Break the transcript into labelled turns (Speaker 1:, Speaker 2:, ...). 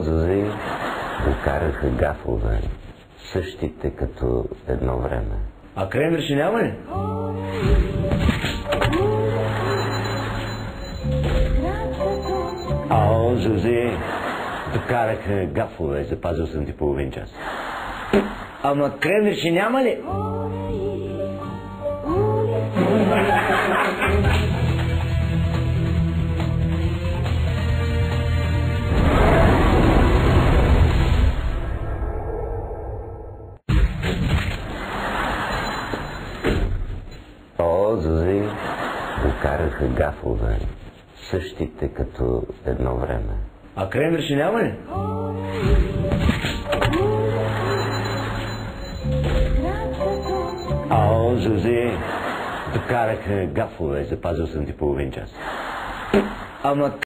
Speaker 1: Зузи, докараха гафове, същите като едно време.
Speaker 2: А кремвир ще няма ли?
Speaker 1: Ао, Зузи, докараха гафове, запазил съм ти половин час.
Speaker 2: Ама кремвир ще няма ли?
Speaker 1: О, Зузи, докараха гафове, същите като едно време.
Speaker 2: А кремвир ще няма ли?
Speaker 1: Ао, Зузи, докараха гафове, запазил съм ти половин час.
Speaker 2: Ама